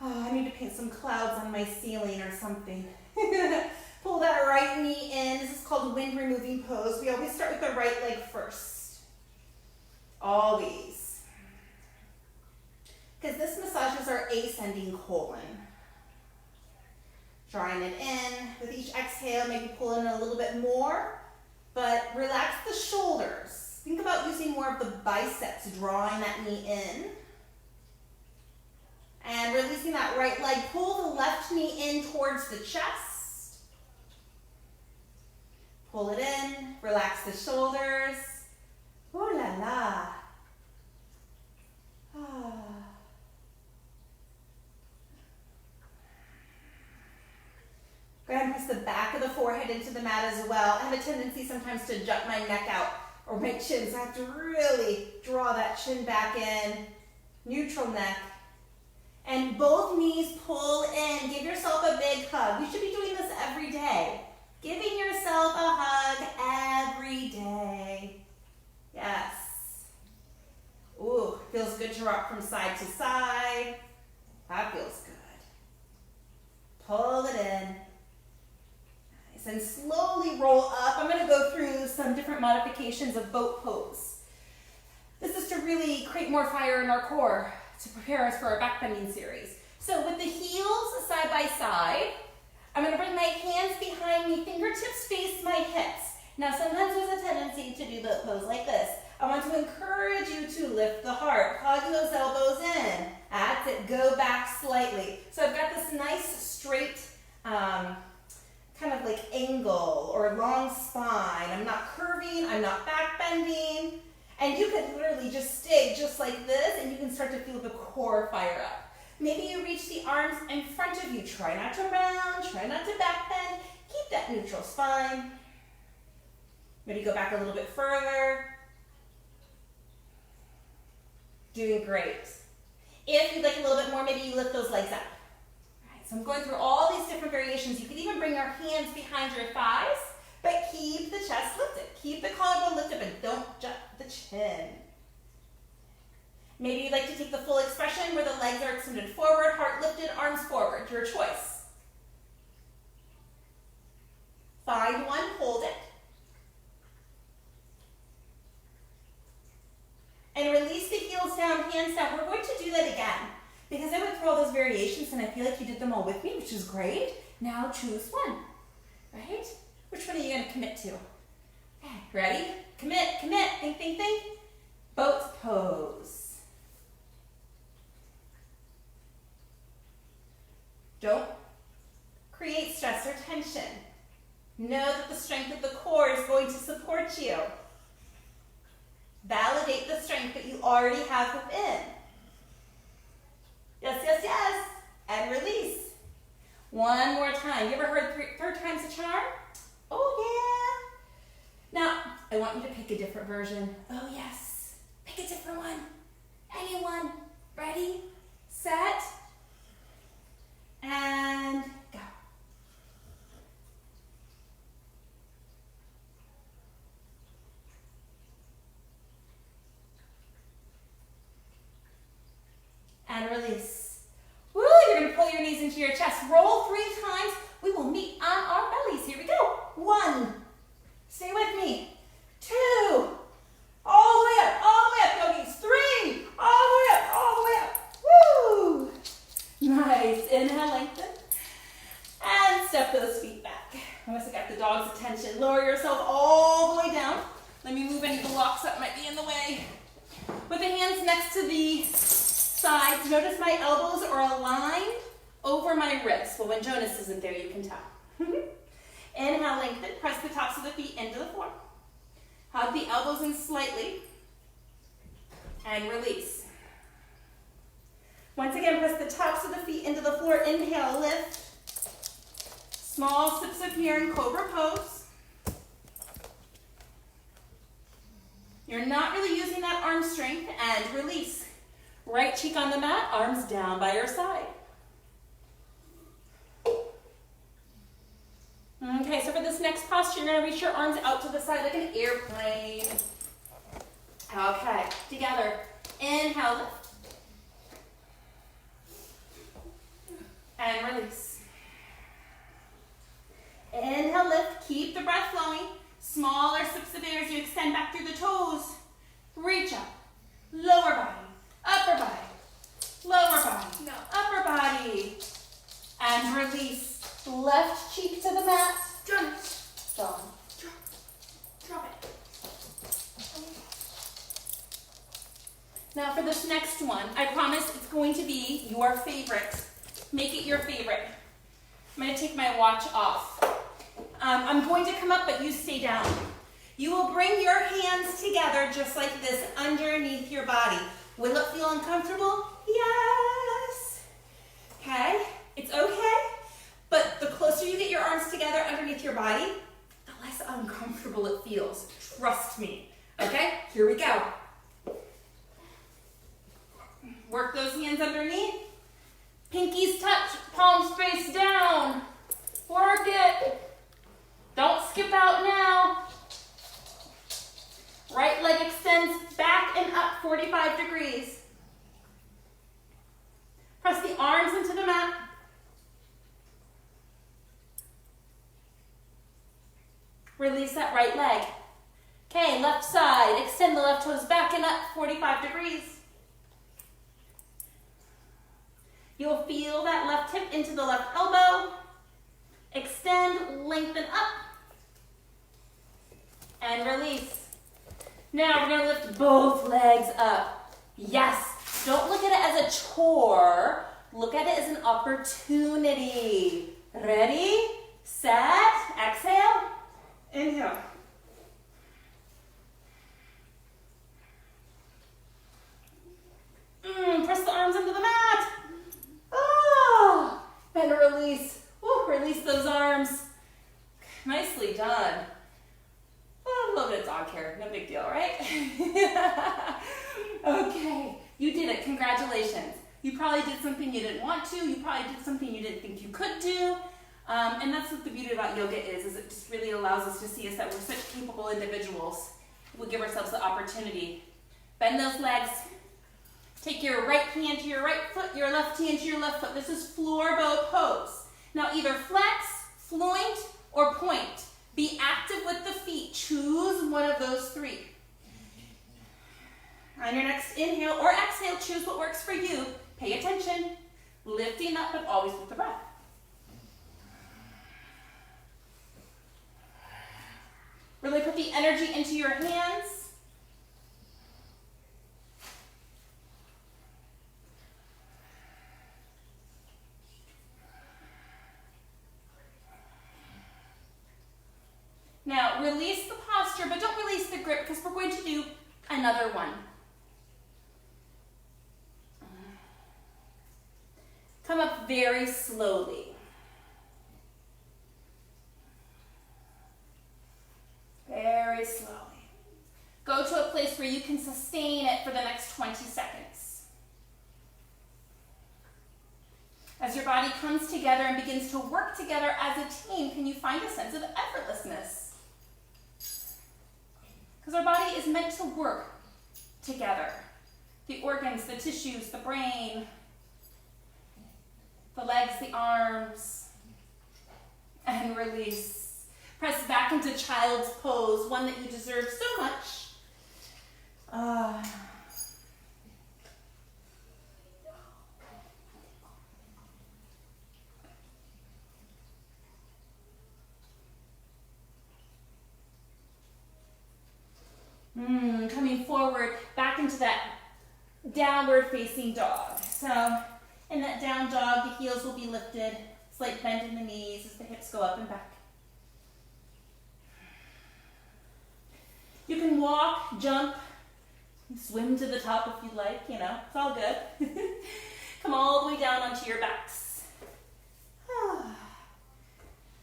Oh, I need to paint some clouds on my ceiling or something. Pull that right knee in. This is called wind removing pose. We always start with the right leg first. Always. Because this massages our ascending colon. Drawing it in. With each exhale, maybe pull in a little bit more. But relax the shoulders. Think about using more of the biceps, drawing that knee in. And releasing that right leg. Pull the left knee in towards the chest. Pull it in. Relax the shoulders. Oh la la. Ah. Go ahead and press the back of the forehead into the mat as well. I have a tendency sometimes to jut my neck out or my chin, so I have to really draw that chin back in. Neutral neck. And both knees pull in. Give yourself a big hug. We should be doing this every day. Giving yourself a hug every day. Yes. Ooh, feels good to rock from side to side. That feels good. Pull it in. Nice. And slowly roll up. I'm going to go through some different modifications of boat pose. This is to really create more fire in our core to prepare us for our back bending series. So with the heels side by side, I'm going to bring my hands behind me, fingertips face my hips. Now sometimes there's a tendency to do the pose like this. I want to encourage you to lift the heart, hug those elbows in. That's it, go back slightly. So I've got this nice straight kind of like angle or long spine. I'm not curving, I'm not back bending. And you could literally just stay just like this and you can start to feel the core fire up. Maybe you reach the arms in front of you. Try not to round, try not to back bend. Keep that neutral spine. Maybe go back a little bit further. Doing great. If you'd like a little bit more, maybe you lift those legs up. All right, so I'm going through all these different variations. You can even bring your hands behind your thighs, but keep the chest lifted. Keep the collarbone lifted, but don't jut the chin. Maybe you'd like to take the full expression where the legs are extended forward, heart lifted, arms forward. Your choice. Find one, hold it. And release the heels down, hands down. We're going to do that again because I went through all those variations and I feel like you did them all with me, which is great. Now choose one, right? Which one are you going to commit to? Okay, ready? Commit, think, think, think. Boat pose. Don't create stress or tension. Know that the strength of the core is going to support you. Validate the strength that you already have within. Yes, yes, yes. And release. One more time. You ever heard third time's a charm? Oh, yeah. Now, I want you to pick a different version. Oh, yes. Pick a different one. Anyone. Ready, set, and go. And release. Woo, you're going to pull your knees into your chest. Roll 3 times. We will meet on our bellies. Here we go. 1. Stay with me. 2. All the way up, yogis. 3. All the way up. Woo. Nice. Inhale, lengthen. And step those feet back. I must have got the dog's attention. Lower yourself all the way down. Let me move any blocks that might be in the way. With the hands next to the sides, notice my elbows are aligned over my wrists. Well, when Jonas isn't there, you can tell. Inhale, lengthen. Press the tops of the feet into the floor. Hug the elbows in slightly. And release. Once again, press the tops of the feet into the floor. Inhale, lift. Small sips of air in cobra pose. You're not really using that arm strength. And release. Right cheek on the mat, arms down by your side. Okay, so for this next posture, you're going to reach your arms out to the side like an airplane. Okay, together. Inhale, lift. And release. Inhale, lift. Keep the breath flowing. Smaller sips of air as you extend back through the toes. Reach up. Lower body. Upper body. Lower body. No. Upper body. And release. Left cheek to the mat. Drop it. Down. Drop it. Now for this next one, I promise it's going to be your favorite. Make it your favorite. I'm going to take my watch off. I'm going to come up, but you stay down. You will bring your hands together just like this underneath your body. Will it feel uncomfortable? Yes. Okay, it's okay. But the closer you get your arms together underneath your body, the less uncomfortable it feels. Trust me. Okay, here we go. Work those hands underneath. Pinkies touch, palms face down. Work it. Don't skip out now. Right leg extends back and up 45 degrees. Press the arms into the mat. Release that right leg. Okay, left side. Extend the left toes back and up 45 degrees. You'll feel that left hip into the left elbow. Extend, lengthen up. And release. Now we're going to lift both legs up. Yes. Don't look at it as a chore. Look at it as an opportunity. Ready? Set. Exhale. Inhale. Press the arms into the mat. Oh, and release. Ooh, release those arms. Nicely done. Oh, a little bit of dog hair. No big deal, right? Okay, you did it. Congratulations. You probably did something you didn't want to. You probably did something you didn't think you could do. And that's what the beauty about yoga is it just really allows us to see us that we're such capable individuals. We give ourselves the opportunity. Bend those legs. Take your right hand to your right foot, your left hand to your left foot. This is floor bow pose. Now either flex, floint, or point. Be active with the feet. Choose one of those three. On your next inhale or exhale, choose what works for you. Pay attention. Lifting up, but always with the breath. Really put the energy into your hands. Now, release the posture, but don't release the grip because we're going to do another one. Come up very slowly. Very slowly. Go to a place where you can sustain it for the next 20 seconds. As your body comes together and begins to work together as a team, can you find a sense of effortlessness? Because our body is meant to work together. The organs, the tissues, the brain, the legs, the arms, and release. Press back into child's pose, one that you deserve so much. Coming forward, back into that downward facing dog. So in that down dog, the heels will be lifted, slight bend in the knees as the hips go up and back. You can walk, jump, swim to the top if you'd like, you know, it's all good. Come all the way down onto your backs.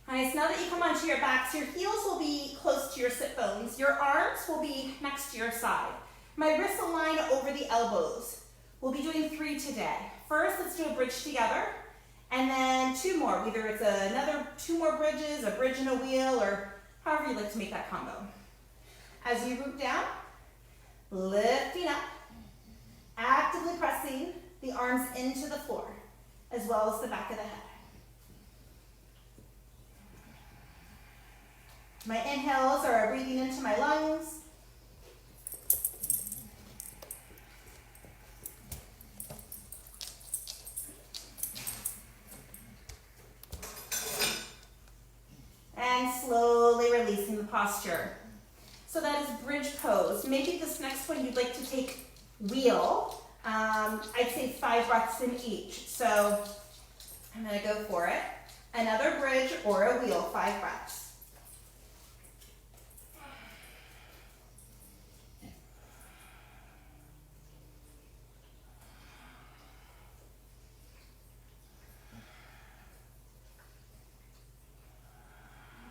Nice, now that you come onto your backs, your heels will be close to your sit bones. Your arms will be next to your side. My wrists align over the elbows. We'll be doing 3 today. First, let's do a bridge together, and then 2 more. Either it's another 2 more bridges, a bridge and a wheel, or however you like to make that combo. As you root down, Lifting up, actively pressing the arms into the floor, as well as the back of the head. My inhales are breathing into my lungs. And slowly releasing the posture. So that is bridge pose. Maybe this next one you'd like to take wheel. I'd say 5 breaths in each. So I'm gonna go for it. Another bridge or a wheel, 5 breaths.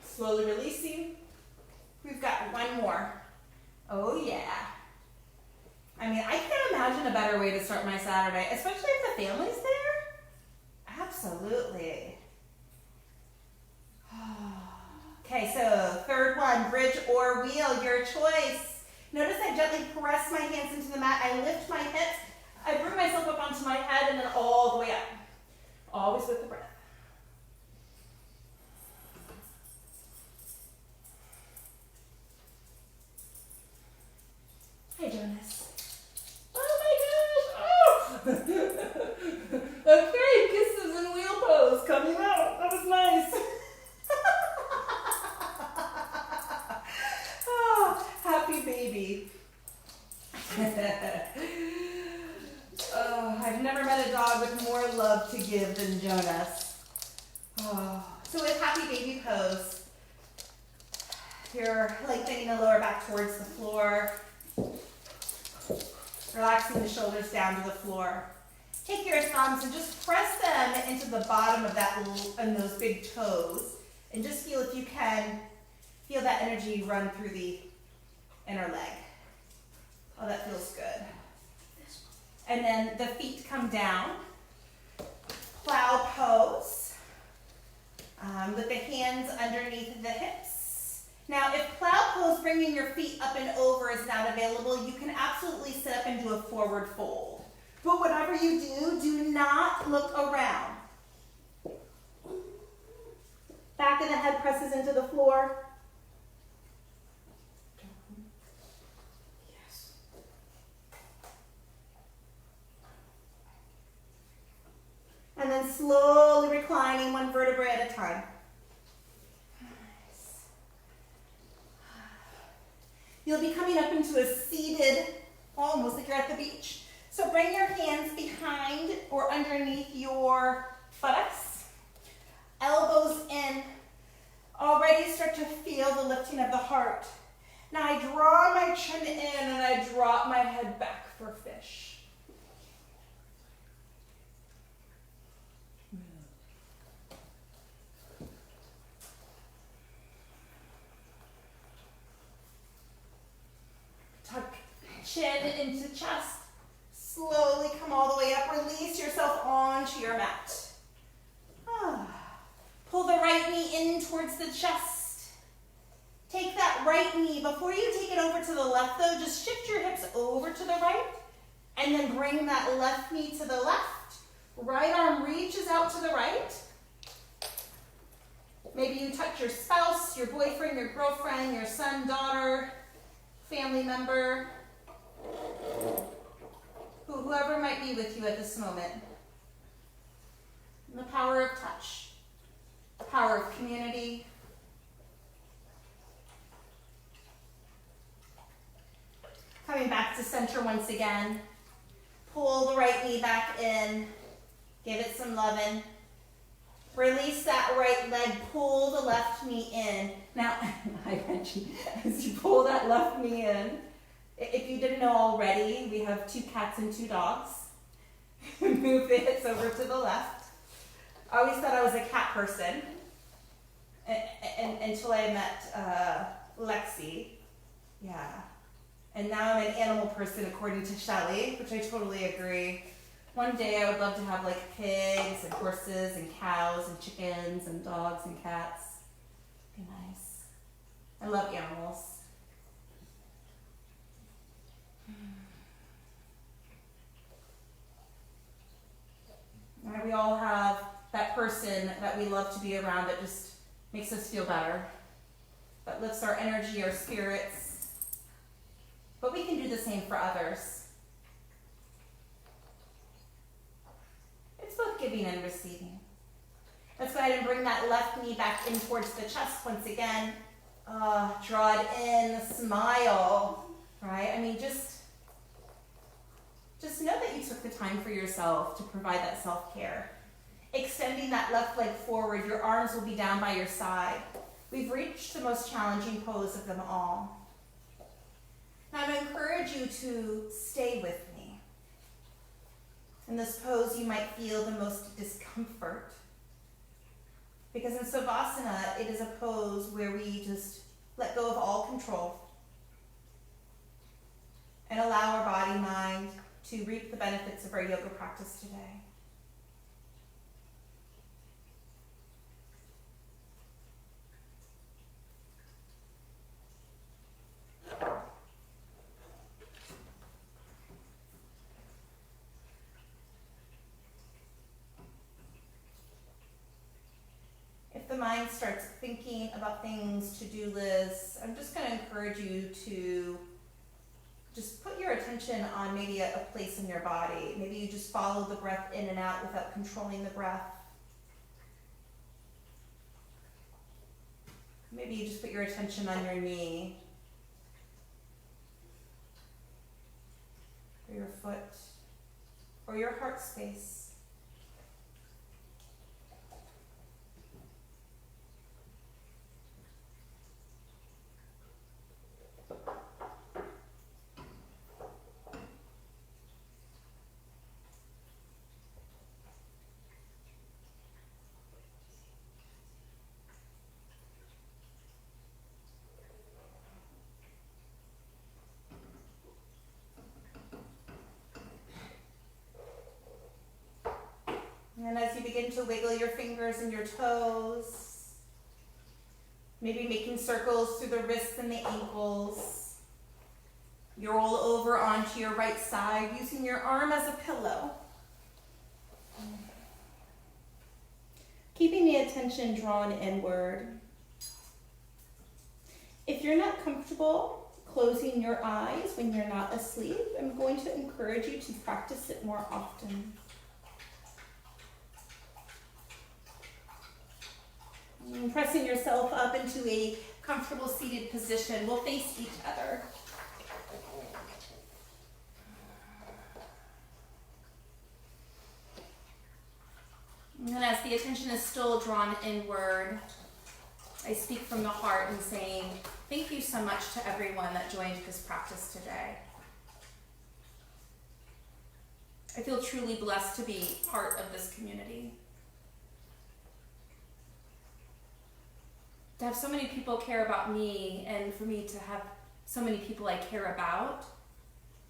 Slowly releasing. We've got one more. Oh yeah. I mean, I can't imagine a better way to start my Saturday, especially if the family's there. Absolutely. Okay, so third one, bridge or wheel, your choice. Notice I gently press my hands into the mat. I lift my hips. I bring myself up onto my head and then all the way up. Always with the breath. Hey, Jonas. Oh my gosh! Oh! Okay, kisses and wheel pose coming out. That was nice. Oh, happy baby. Oh, I've never met a dog with more love to give than Jonas. Oh. So with happy baby pose, you're lengthening the lower back towards the floor. Relaxing the shoulders down to the floor. Take your thumbs and just press them into the bottom of that and those big toes. And just feel, if you can, feel that energy run through the inner leg. Oh, that feels good. And then the feet come down. Plow pose. With the hands underneath the hips. Now, if plow pose, bringing your feet up and over, is not available, you can absolutely sit up and do a forward fold. But whatever you do, do not look around. Back of the head presses into the floor. Yes. And then slowly reclining one vertebrae at a time. You'll be coming up into a seated, almost like you're at the beach. So bring your hands behind or underneath your buttocks. Elbows in. Already start to feel the lifting of the heart. Now I draw my chin in and I drop my head back for fish. Tuck chin into chest. Slowly come all the way up. Release yourself onto your mat. Pull the right knee in towards the chest. Take that right knee. Before you take it over to the left though, just shift your hips over to the right and then bring that left knee to the left. Right arm reaches out to the right. Maybe you touch your spouse, your boyfriend, your girlfriend, your son, daughter, family member, whoever might be with you at this moment. And the power of touch, the power of community. Coming back to center once again. Pull the right knee back in. Give it some loving. Release that right leg. Pull the left knee in. Now, I mentioned, as you pull that left knee in, if you didn't know already, we have 2 cats and 2 dogs. Move the hips over to the left. I always thought I was a cat person until I met Lexi. Yeah. And now I'm an animal person according to Shelly, which I totally agree. One day I would love to have like pigs and horses and cows and chickens and dogs and cats. Be nice. I love animals. Right, we all have that person that we love to be around that just makes us feel better, that lifts our energy, our spirits. But we can do the same for others. It's both giving and receiving. Let's go ahead and bring that left knee back in towards the chest once again. Draw it in, smile, right? I mean, just know that you took the time for yourself to provide that self-care. Extending that left leg forward, your arms will be down by your side. We've reached the most challenging pose of them all. Now, I encourage you to stay with me. In this pose, you might feel the most discomfort. Because in Savasana, it is a pose where we just let go of all control and allow our body, mind to reap the benefits of our yoga practice today. If the mind starts thinking about things, to-do lists, I'm just going to encourage you to just put your attention on maybe a place in your body. Maybe you just follow the breath in and out without controlling the breath. Maybe you just put your attention on your knee, or your foot, or your heart space. And as you begin to wiggle your fingers and your toes, maybe making circles through the wrists and the ankles, you roll over onto your right side using your arm as a pillow. Keeping the attention drawn inward. If you're not comfortable closing your eyes when you're not asleep, I'm going to encourage you to practice it more often. And pressing yourself up into a comfortable seated position. We'll face each other. And as the attention is still drawn inward, I speak from the heart and saying, thank you so much to everyone that joined this practice today. I feel truly blessed to be part of this community. To have so many people care about me, and for me to have so many people I care about,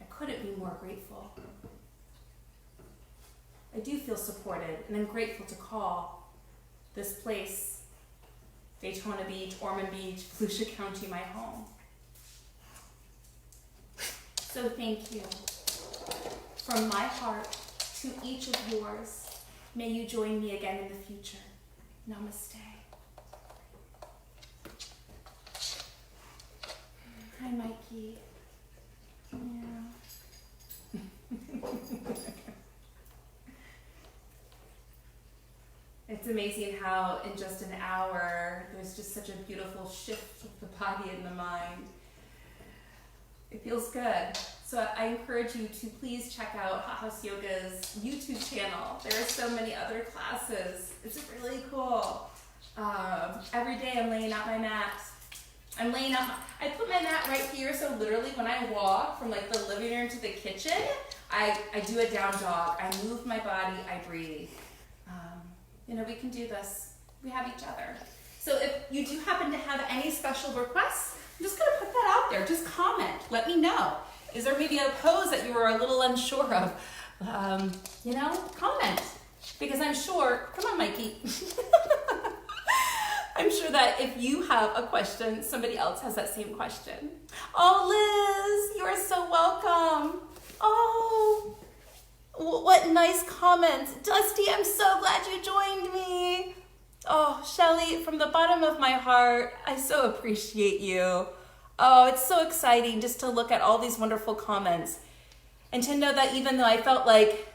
I couldn't be more grateful. I do feel supported, and I'm grateful to call this place, Daytona Beach, Ormond Beach, Volusia County, my home. So thank you. From my heart to each of yours, may you join me again in the future. Namaste. Hi, Mikey. Yeah. It's amazing how in just an hour, there's just such a beautiful shift of the body and the mind. It feels good. So I encourage you to please check out Hot House Yoga's YouTube channel. There are so many other classes. It's really cool. Every day I'm laying out my mat. I put my mat right here, so literally when I walk from like the living room to the kitchen, I do a down dog. I move my body, I breathe. We can do this. We have each other. So if you do happen to have any special requests, I'm just gonna put that out there. Just comment, let me know. Is there maybe a pose that you were a little unsure of? Comment, because I'm sure, come on, Mikey. I'm sure that if you have a question, somebody else has that same question. Oh, Liz, you are so welcome. Oh, what nice comments. Dusty, I'm so glad you joined me. Oh, Shelly, from the bottom of my heart, I so appreciate you. Oh, it's so exciting just to look at all these wonderful comments and to know that even though I felt like,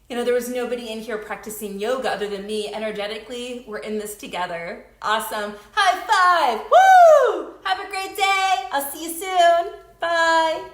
there was nobody in here practicing yoga other than me, energetically, we're in this together. Awesome. High five. Woo! Have a great day. I'll see you soon. Bye.